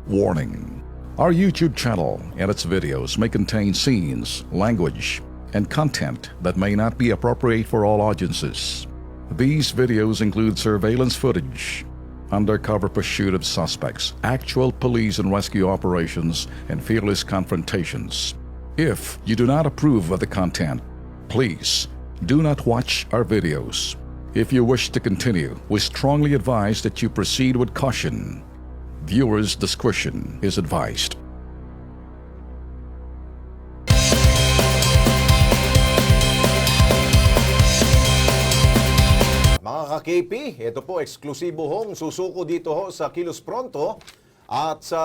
Warning. Our YouTube channel and its videos may contain scenes, language, and content that may not be appropriate for all audiences. These videos include surveillance footage, undercover pursuit of suspects, actual police and rescue operations, and fearless confrontations. If you do not approve of the content, please do not watch our videos. If you wish to continue, we strongly advise that you proceed with caution. Viewers' discretion is advised. Mga ka-KP, ito po, eksklusibo hong susuko dito ho sa Kilos Pronto at sa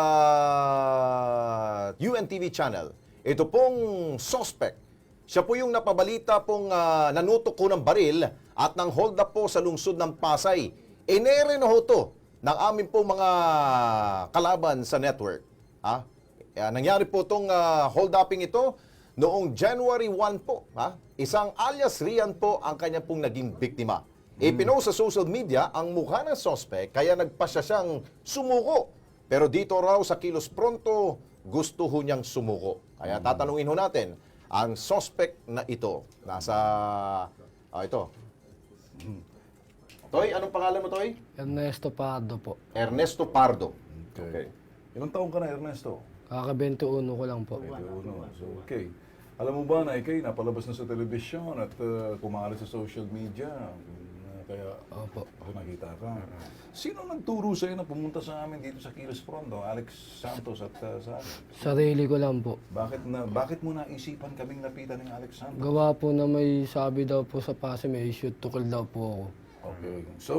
UNTV channel. Ito pong suspect. Siya po yung napabalita pong nanutok ko ng baril at nang hold up po sa lungsod ng Pasay. Inere na ho to ng aming po mga kalaban sa network. Nangyari po itong hold upping ito noong January 1 po. Isang alias Rian po ang kanya pong naging biktima. Ipinost sa social media ang mukha ng suspect kaya nagpasya siyang sumuko. Pero dito raw sa Kilos Pronto, gusto ho niyang sumuko. Kaya tatanungin ho natin, ang suspect na ito, nasa, ito. Toy, anong pangalan mo, Toy? Ernesto Pardo po. Ernesto Pardo. Okay. Ilang taong ka na, Ernesto? Kaka-21 ko lang po. 21. So, okay. Alam mo ba na ikay napalabas na sa telebisyon at kumalat sa social media? Kaya Opo. ako nakita ka. Sino nagturo sa'yo na pumunta sa amin dito sa Kilos Pronto? Alex Santos at sa amin? Sarili ko lang po. Bakit mo naisipan kaming lapitan ng Alex Santos? Gawa po na may sabi daw po sa Pasay, may shoot to kill daw po ako. Okay. So,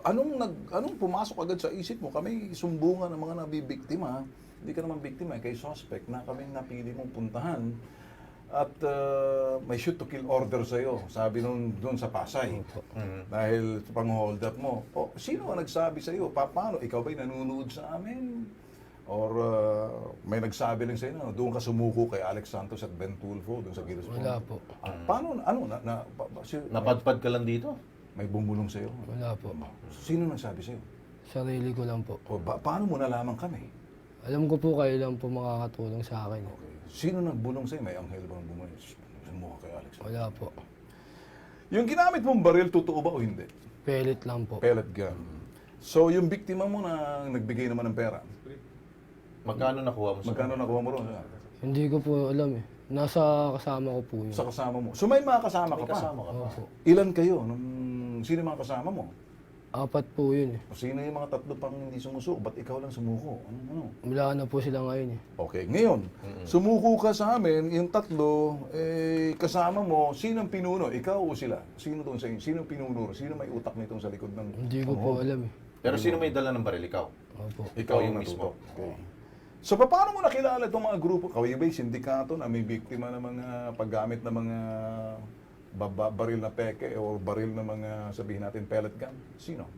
anong pumasok agad sa isip mo? Kami sumbungan ng mga nabibiktima. Hindi ka naman biktima, kay suspect na kaming napili mong puntahan. At may shoot to kill order sa'yo, sabi doon sa Pasay. Dahil pang-hold up mo. Sino ang nagsabi sa'yo? Paano? Ikaw ba'y nanonood sa amin? Or may nagsabi lang sa'yo, doon ka sumuko kay Alex Santos at Ben Tulfo, doon sa Kilos Pronto? Wala po. Paano? Napadpad ka lang dito? May bumulong sa'yo? Wala po. Sino nagsabi sa'yo? Sarili ko lang po. Paano mo nalaman kami? Alam ko po kayo lang po makakatulong sa akin. Okay. Sino nagbulong sa'yo? May anghel bang bumulong? Sumuha kay Alex. Wala po. Yung ginamit mong baril, totoo ba o hindi? Pellet lang po. Pellet gun. So, yung biktima mo na nagbigay naman ng pera, Magkano nakuha mo sa magkano nakuha mo ron? Hindi ko po alam eh. Nasa kasama ko po yun. Sa kasama mo. So, may mga kasama ka May pa? kasama ka pa? Opo. Ilan kayo? Sino yung mga kasama mo? 4 po yun eh. Sino yung mga tatlo pang hindi sumusuko? Ba't ikaw lang sumuko? Ano? Wala na po sila ngayon eh. Okay, ngayon, sumuko ka sa amin, yung tatlo, kasama mo, sino ang pinuno? Ikaw o sila? Sino doon sa inyo? Sino ang pinuno? Sino may utak nitong sa likod ng... Hindi ko po alam eh. Pero sino may dala ng baril? Ikaw? Opo. Ikaw yung mismo. mismo. Okay. So, paano mo nakilala itong mga grupo? Kaway ba'y sindikato na may biktima ng mga paggamit ng mga baril na peke o baril na mga, sabihin natin, pellet gun? Sino?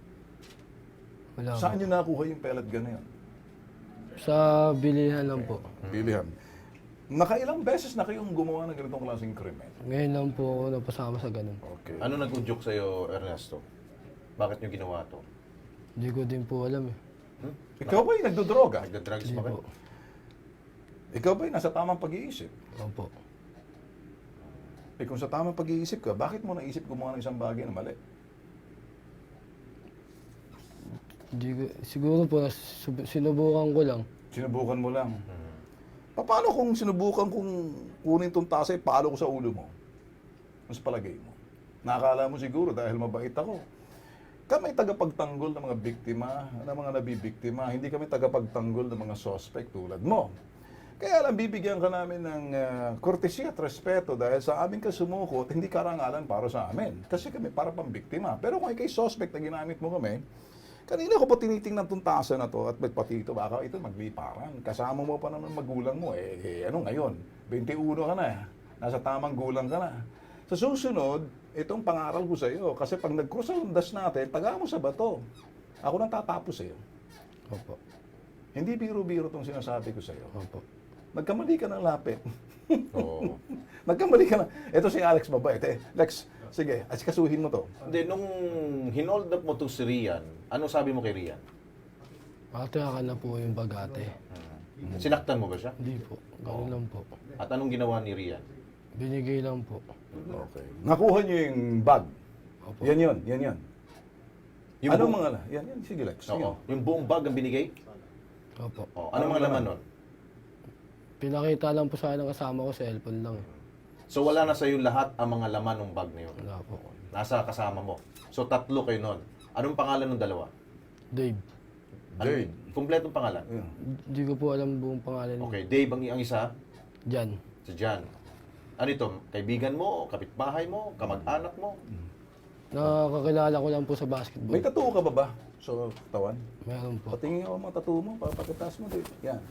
Wala po. Saan nyo nakuha yung pellet gun na yun? Sa bilihan lang po. Bilihan. Nakailang beses na kayong gumawa ng ganitong klaseng krimen? Ngayon lang po ako napasama sa ganun. Okay. Ano nag-udyok sa'yo, Ernesto? Bakit nyo ginawa to? Hindi ko din po alam eh. Ikaw ba'y nagdodroga? Nagda-drugs Hindi ba kayo? po. Ikaw ba'y nasa tamang pag-iisip? Opo. Kung sa tamang pag-iisip ka, bakit mo naisip gumawa ng isang bagay na mali? Hindi ko, siguro po, sinubukan ko lang. Sinubukan mo lang. Paano kung sinubukan kong kunin tong tasay, palo ko sa ulo mo? Mas palagay mo. Nakakala mo siguro dahil mabait ako. Kami tagapagtanggol ng mga biktima, ng mga nabibiktima. Hindi kami tagapagtanggol ng mga suspect tulad mo. Kaya lang bibigyan ka namin ng kortesya at respeto dahil sa aming kasumukot, hindi karangalan para sa amin. Kasi kami para pang biktima. Pero kung ikay suspect na ginamit mo kami, kanina ko pa tinitingnan itong tasa na to at pati ito, baka ito magliparan. Kasama mo pa naman magulang mo. Ano ngayon? 21 ka na. Nasa tamang gulang ka na. Sa susunod, itong pangaral ko sa iyo. Kasi pag nag-cross ang landas natin, taga mo sa bato. Ako nang tatapos sa iyo. Opo. Hindi biro-biro itong sinasabi ko sa iyo. Opo. Nagkamali ka ng lapit. Oo. Nagkamali ka na. Ito si Alex mabait. Lex, sige, asikasuhin mo to. Hindi, nung hinold up mo to si Rian, ano sabi mo kay Rian? Matayakan na po yung bagate. Sinaktan mo ba siya? Hindi po. Ganun lang po. At anong ginawa ni Rian? Binigay lang po. Okay. Nakuha niyo yung bag. Opo. Yan yun, yan yun. Yung Anong buong- mga, yan, yan, sige Lex. Sige. Oo. Yung buong bag ang binigay? Opo. Oh, anong mga laman nun? Pinakita lang po sa akin ng kasama ko, cellphone lang. So wala na sa'yo lahat ang mga laman ng bag na yun? Wala po. Nasa kasama mo. So tatlo kayo nun. Anong pangalan ng dalawa? Dave. Dave. Kompletong pangalan? Yan. Hindi ko po alam buong pangalan. Okay, Dave ang isa, Jan. si John. Ano ito? Kaibigan mo? Kapitbahay mo? Kamag-anak mo? Nakakakilala ko lang po sa basketball. May tattoo ka ba sa katawan? Meron po. Patingin ako mga tattoo mo, papakitas mo dito. Yan.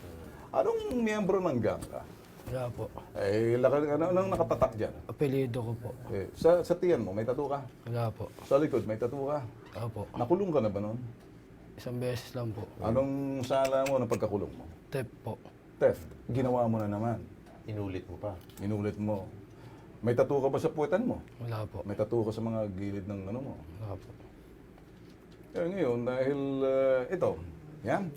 Anong miyembro ng gang ka? Wala po. Eh, anong nakatatak dyan? Apelido ko po. Eh, sa tiyan mo, may tattoo ka? Wala po. Sa likod, may tattoo ka? Opo. Nakulong ka na ba noon? Isang beses lang po. Anong sala mo ng pagkakulong mo? Tep po. Theft. Ginawa mo na naman. Inulit mo pa. Inulit mo. May tattoo ka ba sa puwetan mo? Wala po. May tattoo ka sa mga gilid ng ano mo? Wala po. Eh ngayon, dahil ito, yan.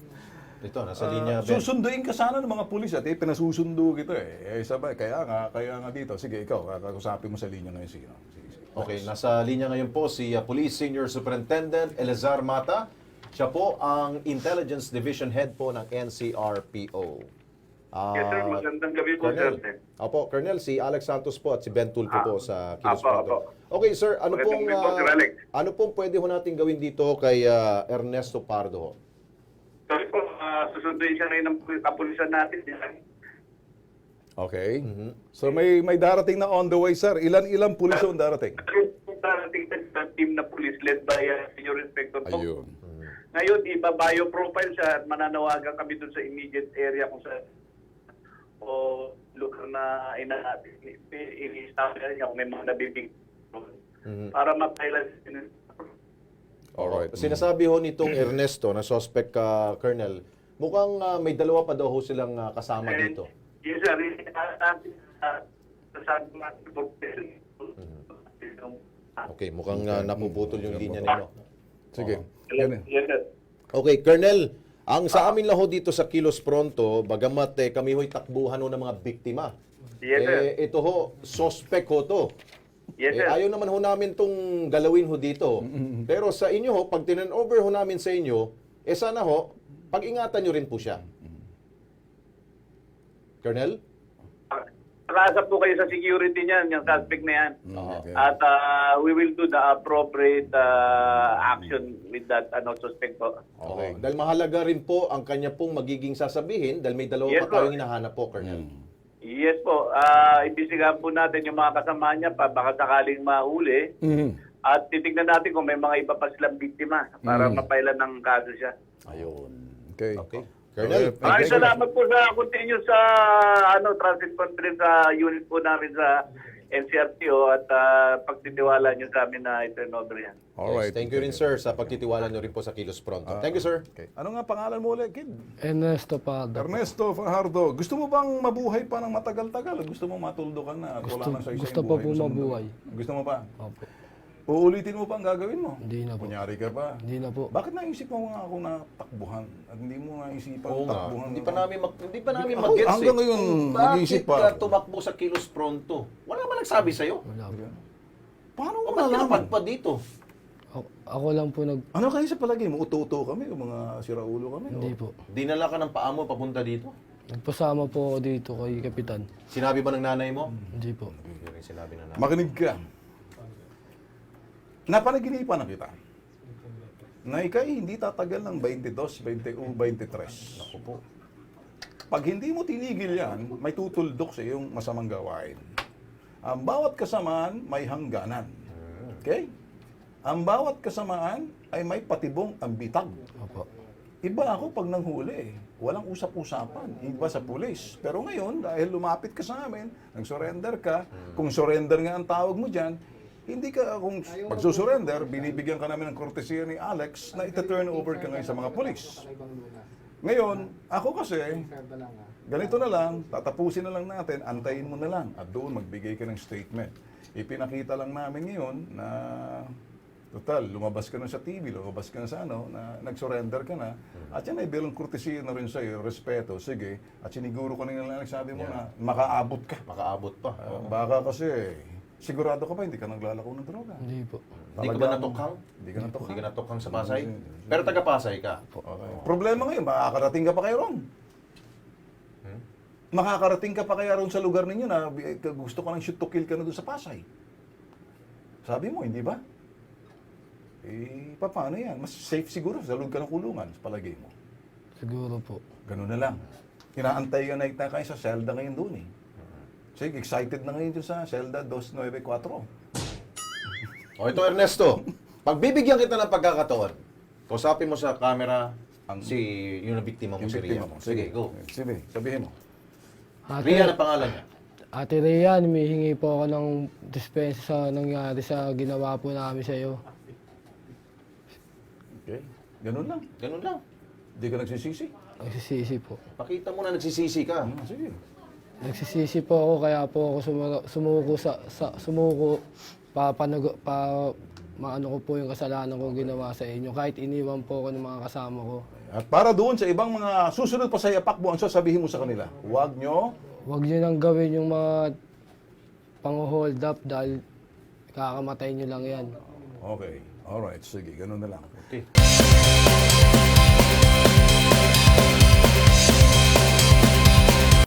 Ito, nasa linya, Ben. Susunduin ka sana ng mga pulis at pinasusundo kita eh. Sabay, kaya nga dito. Sige, ikaw, kakausapin mo sa linya ngayon sino. Sige. Okay, nasa linya ngayon po si Police Senior Superintendent Elazar Mata. Siya po ang Intelligence Division Head po ng NCRPO. Yes, sir. Magandang gabi po, Colonel. sir. Opo, Colonel, si Alex Santos po at si Ben Tulfo po sa Kilos Apo, Pronto. apo. Okay, sir, ano Magandang pong gabi po, Sir Alex. ano pong pwede ho natin gawin dito kay Ernesto Pardo? Sorry po, susunduin siya ngayon ng kapulisan natin. Okay. So may darating na on the way, sir. Ilan pulis ang darating? Darating sa team na police led by Senior Inspector po. Ayun. Ngayon, iba-bio-profile siya at mananawagan kami dun sa immediate area kung sa o lugar na ini-establish niya kung may mga nabibig para mapailan. Alright. Sinasabi ho nitong Ernesto na suspect ka, Colonel, mukhang may dalawa pa daw ho silang kasama dito. Yes, sir. Okay, mukhang napuputol yung linya ninyo. Sige. Yan eh. Yes, sir. Okay, Colonel, ang sa amin lang ho dito sa Kilos Pronto, bagamat kami ho'y takbuhan ho ng mga biktima. Yes, sir. Ito ho, suspect ho to. Yes, sir. Ayaw naman ho namin tong galawin ho dito. Pero sa inyo ho, pag tinan-over ho namin sa inyo, sana ho, pag-ingatan nyo rin po siya. Colonel? Nakaasa po kayo sa security niyan, yung suspect na yan. Okay. At we will do the appropriate action with that suspect po. Okay. Dahil mahalaga rin po ang kanya pong magiging sasabihin dahil may dalawa Yes, pa tayong po. hinahanap po, Colonel. Yes po, imbestigahan po natin yung mga kasama niya pa baka sakaling mahuli. At titignan natin kung may mga iba pa silang biktima para mapailan ng kaso siya. Ayun. Okay. Okay. Colonel, Maraming salamat po sa continuous transit conference sa unit po namin sa NCRPO at pagtitiwala niyo sa amin na i-turn over yan. Alright. yes, thank you rin, sir, sa pagtitiwala nyo rin po sa Kilos Pronto. Thank you, sir. Okay. Ano nga pangalan mo ulit, kid? Ernesto Pardo. Ernesto Fajardo. Gusto mo bang mabuhay pa ng matagal-tagal? Gusto mo matuldo ka na at wala na sa isang gusto pa po mabuhay. Gusto mo pa? Opo. Uulitin mo pa ang gagawin mo? Hindi na po. Kunyari ka pa. Hindi na po. Bakit naisip mo nga ako na takbuhan at hindi mo naisipan Oo nga, takbuhan? hindi pa namin Ako, mag-gets hanggang ngayon, nag-iisip pa. Bakit ka tumakbo sa Kilos Pronto? Wala man nagsabi sa'yo. Wala po. Paano mo O ba't nalaman? napadpad dito? Ako lang po Ano kayo sa palagay mo? Uto-uto kami o mga siraulo kami? Hindi O? po. Dinala ka ng paa mo papunta dito? Nagpasama po ako dito kay Kapitan. Sinabi ba ng nanay mo? Hindi po. Yun yung sinabi ng nanay. Makinig ka. Napanaginipan na kita. Na ikay hindi tatagal ng 22, 21, 23. Naku po. Pag hindi mo tinigil yan, may tutuldok sa iyong masamang gawain. Ang bawat kasamaan may hangganan. Okay? Ang bawat kasamaan ay may patibong ang bitag. Opo. Iba ako pag nanghuli. Walang usap-usapan. Iba sa pulis. Pero ngayon, dahil lumapit ka sa amin, nag-surrender ka, kung surrender nga ang tawag mo dyan, hindi ka, kung pagsusurrender, binibigyan ka namin ng kortesiya ni Alex na ita-turn over ka ngayon sa mga pulis. Ngayon, ako kasi, ganito na lang, tatapusin na lang natin, antayin mo na lang, at doon magbigay ka ng statement. Ipinakita lang namin ngayon na Total, lumabas ka na sa TV, lumabas ka na sa ano, na nag-surrender ka na. At yan ay bilang kurtesiya na rin sa'yo, respeto, sige. At siniguro ko na nga nagsabi mo na makaabot ka. Makaabot pa. Baka kasi, sigurado ka ba hindi ka naglalako ng droga? Hindi po. Hindi ka ba natukhang? Hindi ka natukhang. Hindi ka natukhang sa Pasay? Pero taga-Pasay ka? Okay. Problema ngayon, makakarating ka pa kayo ron. Makakarating ka pa kaya ron sa lugar ninyo na gusto ka ng shoot to kill ka na doon sa Pasay. Sabi mo, hindi ba? Eh, paano yan? Mas safe siguro sa loob ka ng kulungan, sa palagay mo. Siguro po. Ganun na lang. Kinaantay ka na kayo sa selda ngayon doon eh. Sige, excited na ngayon dun sa selda 294. O ito Ernesto, pagbibigyan kita ng pagkakataon, kausapin mo sa camera yung biktima mo, si Ria. Sige, go. Sige, sabihin mo. Ria na pangalan niya. Ate Rhea, humihingi po ako ng dispensa sa nangyari sa ginawa po namin sa iyo. Okay, ganun lang. Ganun lang. Hindi ka nagsisisi. Nagsisisi po. Pakita mo na nagsisisi ka. Sige. Nagsisisi po ako kaya po ako sumuko maano ko po yung kasalanan ko ginawa sa inyo kahit iniwan po ako ng mga kasama ko. At para doon sa ibang mga susunod pa sa yapak mo, ang sasabihin mo sa kanila, huwag nyo. Huwag niyo nang gawin yung mga pang-hold up dahil kakamatay niyo lang yan. Okay, alright, sige, ganun na lang. Okay.